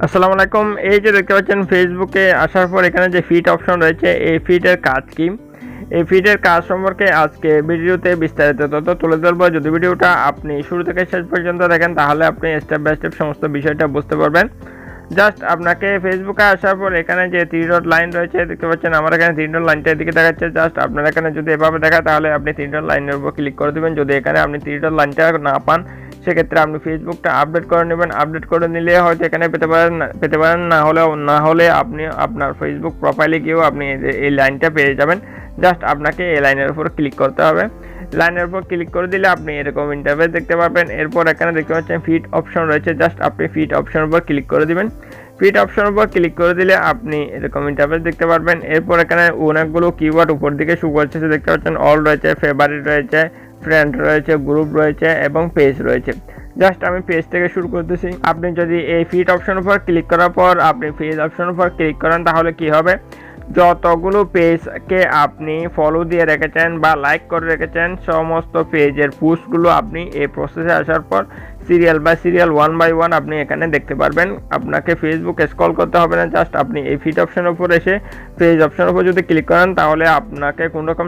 আসসালামু আলাইকুম। এই যে দেখতে পাচ্ছেন ফেসবুকে আসার পর এখানে যে ফিড অপশন রয়েছে, এই ফিডের কাজ কি, এই ফিডের কাজ সম্পর্কে আজকে ভিডিওতে বিস্তারিত তথ্য তুলে ধরবো। যদি ভিডিওটা আপনি শুরু থেকে শেষ পর্যন্ত দেখেন তাহলে আপনি স্টেপ বাই স্টেপ সমস্ত বিষয়টা বুঝতে পারবেন। জাস্ট আপনাকে ফেসবুকে আসার পর এখানে যে 3 ডট লাইন রয়েছে দেখতে পাচ্ছেন, আমার এখানে 3 ডট লাইনটা এদিকে দেখাচ্ছে। জাস্ট আপনার এখানে যদি এভাবে দেখায় তাহলে আপনি 3 ডট লাইনের উপর ক্লিক করে দেবেন। যদি এখানে আপনি 3 ডট লাইনটা না পান সেক্ষেত্রে আপনি ফেসবুকটা আপডেট করে নেবেন। আপডেট করে নিলে হয়তো এখানে পেতে পারেন না হলে আপনি আপনার ফেসবুক প্রোফাইলে গিয়েও আপনি এই লাইনটা পেয়ে যাবেন। জাস্ট আপনাকে এই লাইনের উপর ক্লিক করতে হবে। লাইনের উপর ক্লিক করে দিলে আপনি এরকম ইন্টারফেস দেখতে পাবেন। এরপর এখানে দেখতে পাচ্ছেন ফিড অপশন রয়েছে, জাস্ট আপনি ফিড অপশনের উপর ক্লিক করে দিবেন। ফিড অপশনের উপর ক্লিক করে দিলে আপনি এরকম ইন্টারফেস দেখতে পারবেন। এরপর এখানে অনেকগুলো কিওয়ার্ড উপর দিকে শো করছে, দেখতে পাচ্ছেন অল রয়েছে, ফেভারিট রয়েছে, ফ্রেন্ড রয়েছে, গ্রুপ রয়েছে এবং পেজ রয়েছে। জাস্ট আমি পেজ থেকে শুরু করতেছি। আপনি যদি এই ফিড অপশন উপর ক্লিক করার পর আপনি পেজ অপশন উপর ক্লিক করেন তাহলে কি হবে, যতগুলো পেজকে আপনি ফলো দিয়ে রেখেছেন বা লাইক করে রেখেছেন সমস্ত পেজের পোস্টগুলো আপনি এই প্রসেসে আসার পর সিরিয়াল বাই সিরিয়াল 1 বাই 1 আপনি এখানে দেখতে পারবেন। আপনাকে ফেসবুক স্ক্রল করতে হবে না, জাস্ট আপনি এই ফিড অপশনের উপর এসে পেজ অপশনের উপর যদি ক্লিক করেন তাহলে আপনাকে কোনো রকম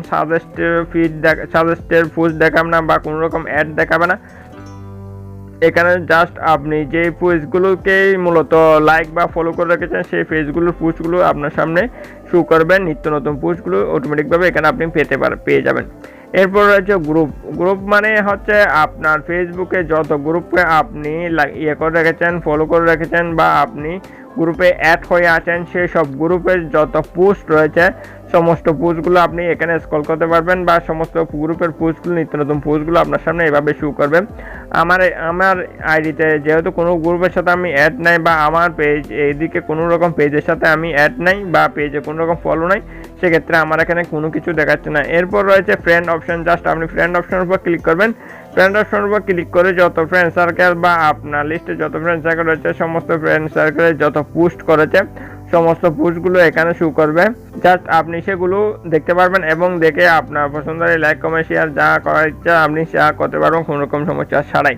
সাজেস্টেড পোস্ট দেখাবে না বা কোনো রকম অ্যাড দেখাবে না। এখানে জাস্ট আপনি যে পেজগুলোকে মূলত লাইক বা ফলো করে রেখেছেন সেই পেজগুলোর পোস্টগুলো আপনার সামনে শো করবেন। নিত্য নতুন পোস্টগুলো অটোমেটিকভাবে এখানে আপনি পেয়ে যাবেন। এরপর রয়েছে গ্রুপ। গ্রুপ মানে হচ্ছে আপনার ফেসবুকে যত গ্রুপকে আপনি করে রেখেছেন, ফলো করে রেখেছেন বা আপনি গ্রুপে অ্যাড হয়ে আছেন সেই সব গ্রুপের যত পোস্ট রয়েছে সমস্ত পোস্টগুলো আপনি এখানে স্ক্রল করতে পারবেন বা সমস্ত গ্রুপের পোস্টগুলো নিত্য নতুন পোস্টগুলো আপনার সামনে এভাবে শো করবে। আমার আইডিতে যেহেতু কোনো গ্রুপের সাথে আমি অ্যাড নাই বা আমার পেজ এইদিকে কোনো রকম পেজের সাথে আমি অ্যাড নাই বা পেজে কোনো রকম ফলো নাই, সেক্ষেত্রে আমার এখানে কোনো কিছু দেখাচ্ছে না। এরপর রয়েছে ফ্রেন্ড অপশন, জাস্ট আপনি ফ্রেন্ড অপশনের উপর ক্লিক করবেন। ফ্রেন্ড অপশনের উপর ক্লিক করে যত ফ্রেন্ড সার্কেল বা আপনার লিস্টে যত ফ্রেন্ড সার্কেল রয়েছে সমস্ত ফ্রেন্ড সার্কেলে যত পোস্ট করেছে সমস্ত পোস্টগুলো এখানে শো করবে। জাস্ট আপনি সেগুলো দেখতে পারবেন এবং দেখে আপনার পছন্দের লাইক কমেন্ট শেয়ার যা করার ইচ্ছা আপনি শেয়ার করতে পারবেন কোনো রকম সমস্যা ছাড়াই।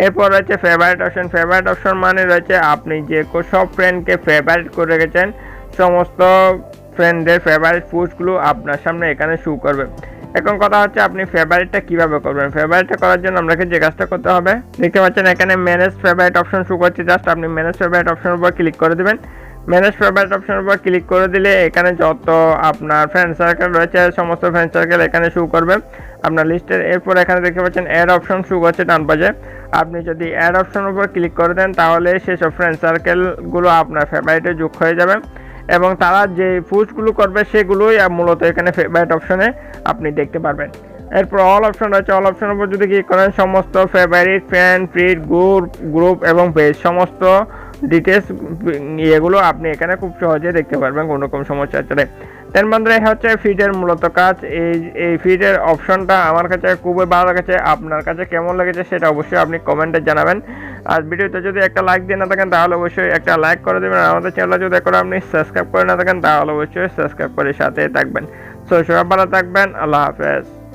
এরপর রয়েছে ফেভারিট অপশন। ফেভারিট অপশন মানে রয়েছে আপনি যে সব ফ্রেন্ডকে ফেভারিট করে রেখেছেন সমস্ত ফ্রেন্ডদের ফেভারিট পোস্টগুলো আপনার সামনে এখানে শো করবে। এখন কথা হচ্ছে আপনি ফেভারিটটা কিভাবে করবেন। ফেভারিটটা করার জন্য আপনাকে যে কাজটা করতে হবে, দেখতে পাচ্ছেন এখানে ম্যানেজ ফেভারিট অপশন শো করছে, জাস্ট আপনি ম্যানেজ ফেভারিট অপশনের উপর ক্লিক করে দেবেন। ম্যানেজ ফেভারিট অপশনের উপর ক্লিক করে দিলে এখানে যত আপনার ফ্রেন্ড সার্কেল রয়েছে সমস্ত ফ্রেন্ড সার্কেল এখানে শো করবে আপনার লিস্টের। এরপর এখানে দেখতে পাচ্ছেন অ্যাড অপশন শো করছে ডান পাশে। আপনি যদি অ্যাড অপশনের উপর ক্লিক করে দেন তাহলে সেসব ফ্রেন্ড সার্কেলগুলো আপনার ফেভারিটে যোগ হয়ে যাবে এবং তারা যে পোস্টগুলো করবে সেগুলোই মূলত এখানে ফেভারিট অপশনে আপনি দেখতে পারবেন। এরপর অল অপশন রয়েছে, অল অপশনের উপর যদি ক্লিক করেন সমস্ত ফেভারিট, ফ্রেন্ড, ফিড, গ্রুপ এবং পেজ সমস্ত ডিটেলস এগুলো আপনি এখানে খুব সহজে দেখতে পারবেন কোনো রকম সমস্যা চলে। দেন বন্ধুরা এই হচ্ছে ফিডের মূলত কাজ। এই ফিডের অপশনটা আমার কাছে খুবই ভালো লেগেছে। আপনার কাছে কেমন লেগেছে সেটা অবশ্যই আপনি কমেন্টে জানাবেন। আর ভিডিওতে যদি একটা লাইক দিয়ে না থাকেন তাহলে অবশ্যই একটা লাইক করে দেবেন। আমাদের চ্যানেলটা যদি এখন আপনি সাবস্ক্রাইব করে না থাকেন তাহলে অবশ্যই সাবস্ক্রাইব করে সাথে থাকবেন। সো সবাই ভালো থাকবেন, আল্লাহ হাফেজ।